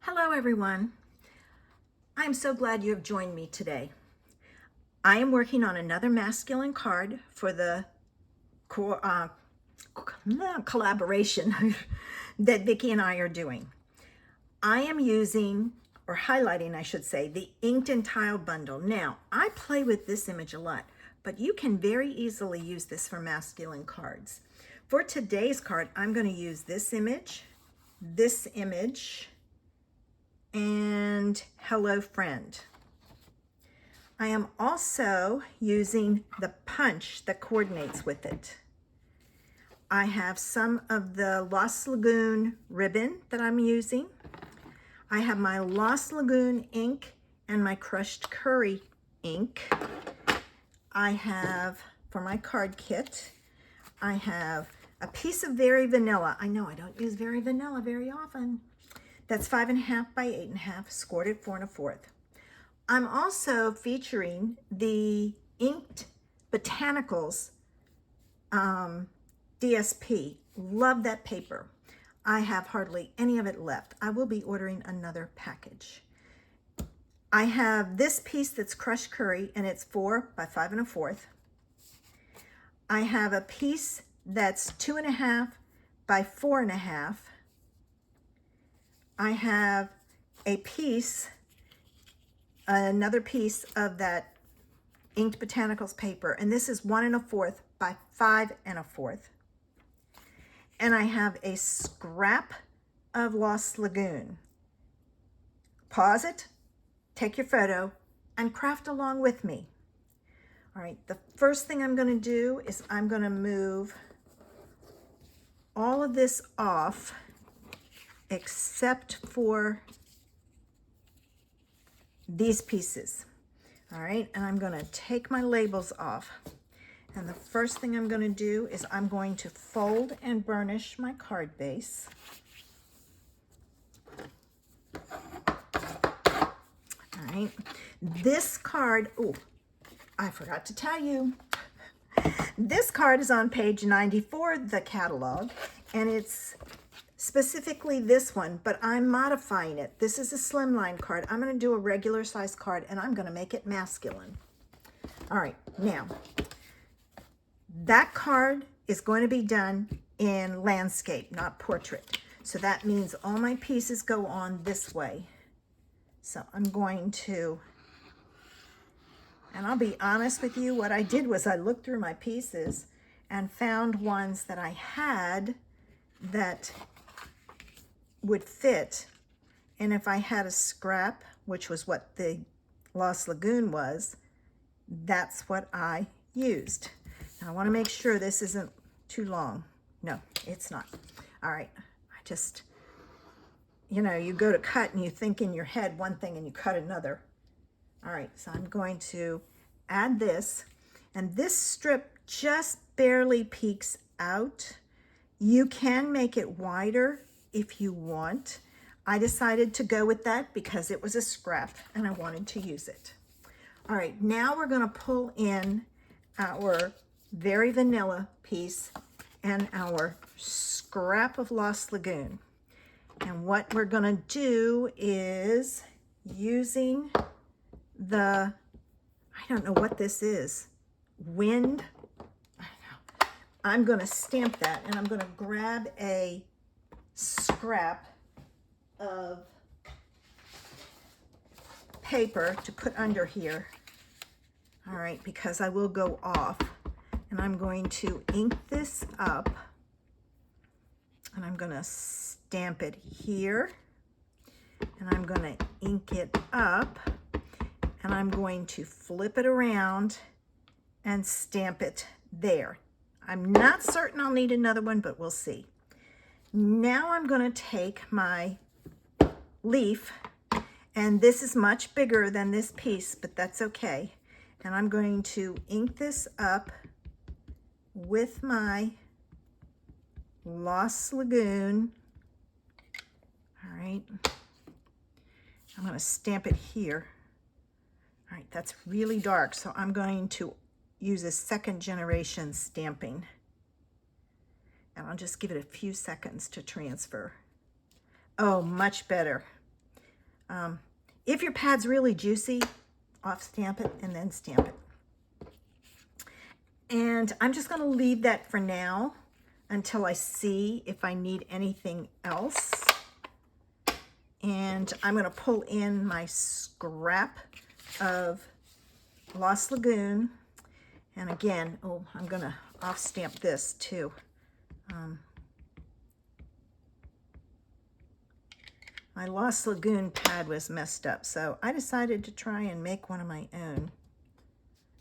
Hello everyone. I am so glad you have joined me today. I am working on another masculine card for the collaboration that Vicki and I are doing. I am using, or highlighting I should say, the Inked and Tiledbundle. Now, I play with this image a lot, but you can very easily use this for masculine cards. For today's card, I'm going to use this image, and hello friend. I am also using the punch that coordinates with it. I have some of the Lost Lagoon ribbon that I'm using. I have my Lost Lagoon ink and my crushed curry ink. I have, for my card kit, I have a piece of Very Vanilla. I know I don't use Very Vanilla very often. That's 5.5 by 8.5, scored at 4 1/4. I'm also featuring the Inked Botanicals DSP. Love that paper. I have hardly any of it left. I will be ordering another package. I have this piece that's crushed curry, and it's 4 by 5 1/4. I have a piece that's 2.5 by 4 1/2. I have a piece, another piece of that Inked Botanicals paper, and this is 1 1/4 by 5 1/4. And I have a scrap of Lost Lagoon. Pause it, take your photo, and craft along with me. All right, the first thing I'm going to do is I'm going to move all of this off except for these pieces. All right, and I'm going to take my labels off. And the first thing I'm going to do is I'm going to fold and burnish my card base. All right, this card, oh, I forgot to tell you. This card is on page 94 of the catalog, and it's specifically this one, but I'm modifying it. This is a slimline card. I'm going to do a regular size card, and I'm going to make it masculine. All right, now, that card is going to be done in landscape, not portrait. So that means all my pieces go on this way. So I'm going to, and I'll be honest with you, what I did was I looked through my pieces and found ones that I had that would fit, and if I had a scrap, which was what the Lost Lagoon was, that's what I used. Now I want to make sure this isn't too long. No, it's not. All right, I just, you know, you go to cut and you think in your head one thing and you cut another. All right, so I'm going to add this, and this strip just barely peeks out. You can make it wider if you want. I decided to go with that because it was a scrap and I wanted to use it. All right, now we're going to pull in our Very Vanilla piece and our scrap of Lost Lagoon. And what we're going to do is using the, I don't know what this is, wind. I don't know. I'm going to stamp that, and I'm going to grab a scrap of paper to put under here. All right, because I will go off, and I'm going to ink this up, and I'm going to stamp it here, and I'm going to ink it up, and I'm going to flip it around and stamp it there. I'm not certain I'll need another one, but we'll see. Now I'm going to take my leaf, and this is much bigger than this piece, but that's okay. And I'm going to ink this up with my Lost Lagoon. All right. I'm going to stamp it here. All right, that's really dark, so I'm going to use a second generation stamping. And I'll just give it a few seconds to transfer. Oh, much better. If your pad's really juicy, off stamp it and then stamp it. And I'm just going to leave that for now until I see if I need anything else. And I'm going to pull in my scrap of Lost Lagoon. And again, oh, I'm going to off stamp this too. My Lost Lagoon pad was messed up, so I decided to try and make one of my own.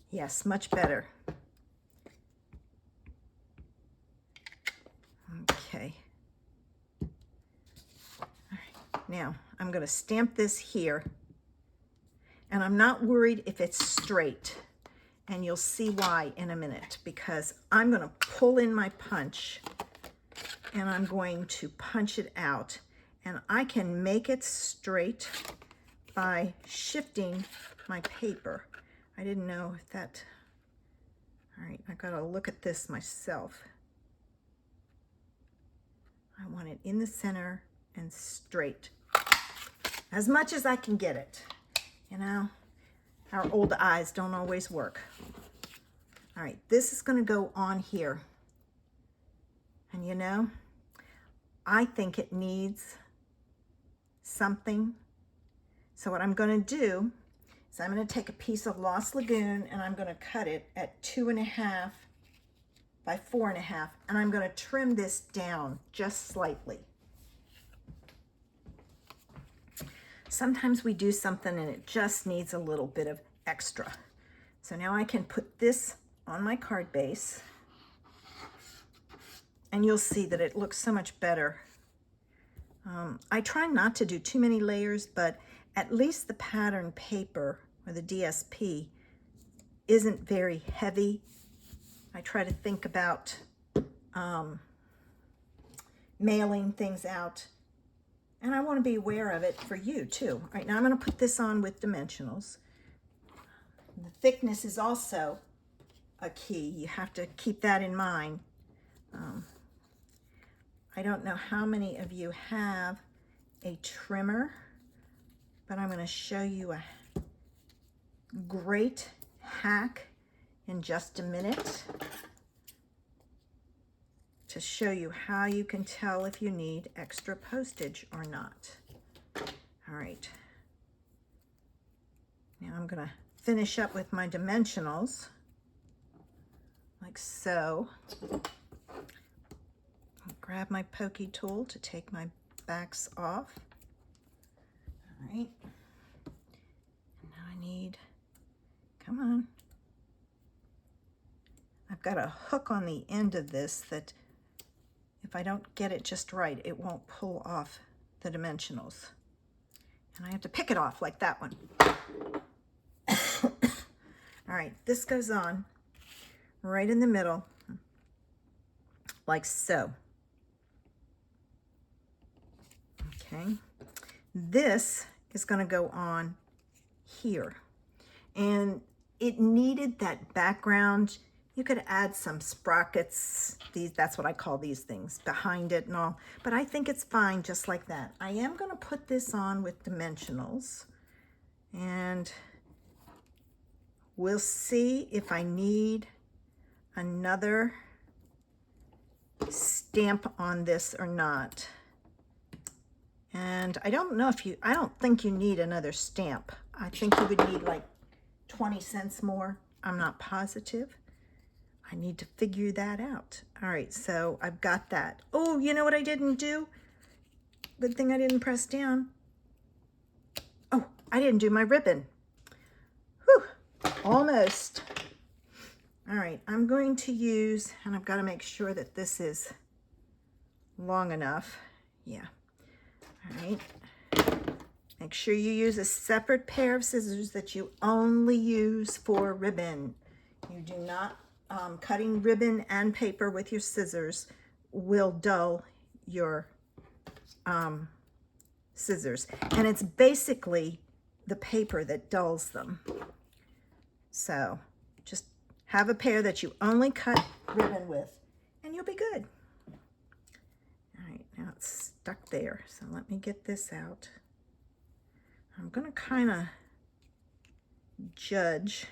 Yes, much better. Okay. All right. Now, I'm going to stamp this here. And I'm not worried if it's straight. And you'll see why in a minute, because I'm going to pull in my punch and I'm going to punch it out. And I can make it straight by shifting my paper. I didn't know if that, all right, I gotta look at this myself. I want it in the center and straight, as much as I can get it. You know, our old eyes don't always work. All right, this is gonna go on here. And you know, I think it needs something. So what I'm going to do is I'm going to take a piece of Lost Lagoon and I'm going to cut it at 2.5 by 4.5, and I'm going to trim this down just slightly. Sometimes we do something and it just needs a little bit of extra. So now I can put this on my card base and you'll see that it looks so much better. I try not to do too many layers, but at least the pattern paper or the DSP isn't very heavy. I try to think about mailing things out, and I want to be aware of it for you too. All right, now I'm going to put this on with dimensionals. The thickness is also a key. You have to keep that in mind. I don't know how many of you have a trimmer, but I'm going to show you a great hack in just a minute to show you how you can tell if you need extra postage or not. All right. Now I'm going to finish up with my dimensionals like so. I'll grab my pokey tool to take my backs off. All right. And now I need, come on. I've got a hook on the end of this that if I don't get it just right, it won't pull off the dimensionals. And I have to pick it off like that one. All right, this goes on right in the middle, like so. Okay, this is going to go on here, and it needed that background. You could add some sprockets, that's what I call these things, behind it and all, but I think it's fine just like that. I am going to put this on with dimensionals, and we'll see if I need another stamp on this or not. And I don't think you need another stamp. I think you would need like 20 cents more. I'm not positive. I need to figure that out. All right, so I've got that. Oh, you know what I didn't do? Good thing I didn't press down. Oh, I didn't do my ribbon. Whew, almost. All right, I'm going to use, and I've got to make sure that this is long enough. Yeah. All right, make sure you use a separate pair of scissors that you only use for ribbon. You do not, cutting ribbon and paper with your scissors will dull your scissors. And it's basically the paper that dulls them. So just have a pair that you only cut ribbon with and you'll be good. All right, now it's stuck there, so let me get this out. I'm going to kind of judge.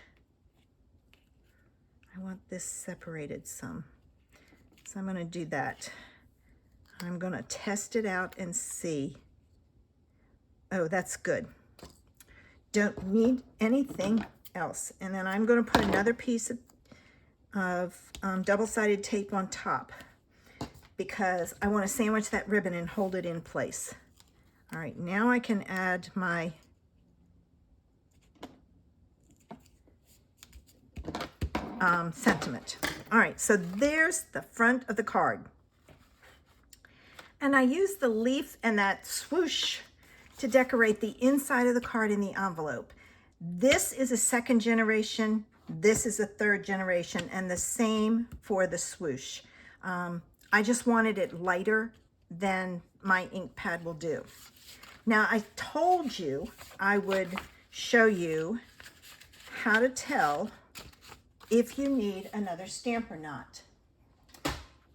I want this separated some. So I'm going to do that. I'm going to test it out and see. Oh, that's good. Don't need anything else. And then I'm going to put another piece of double-sided tape on top because I want to sandwich that ribbon and hold it in place. All right, now I can add my sentiment. All right, so there's the front of the card. And I use the leaf and that swoosh to decorate the inside of the card in the envelope. This is a second generation, this is a third generation, and the same for the swoosh. I just wanted it lighter than my ink pad will do. Now, I told you I would show you how to tell if you need another stamp or not.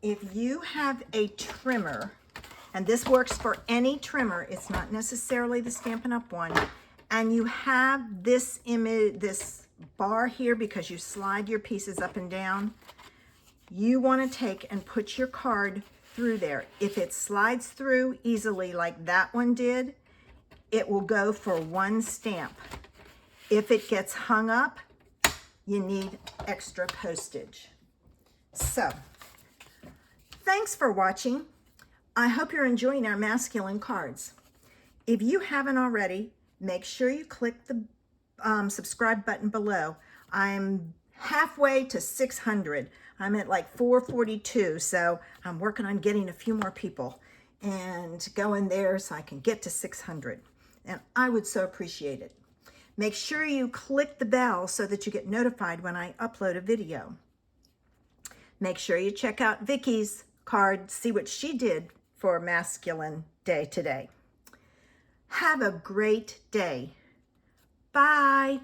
If you have a trimmer, and this works for any trimmer, it's not necessarily the Stampin' Up! One, and you have this image, this bar here because you slide your pieces up and down, you want to take and put your card through there. If it slides through easily like that one did, it will go for one stamp. If it gets hung up, you need extra postage. So, thanks for watching. I hope you're enjoying our masculine cards. If you haven't already, make sure you click the subscribe button below. I'm halfway to 600. I'm at like 442, so I'm working on getting a few more people and going there so I can get to 600. And I would so appreciate it. Make sure you click the bell so that you get notified when I upload a video. Make sure you check out Vicky's card, see what she did for Masculine Day today. Have a great day. Bye.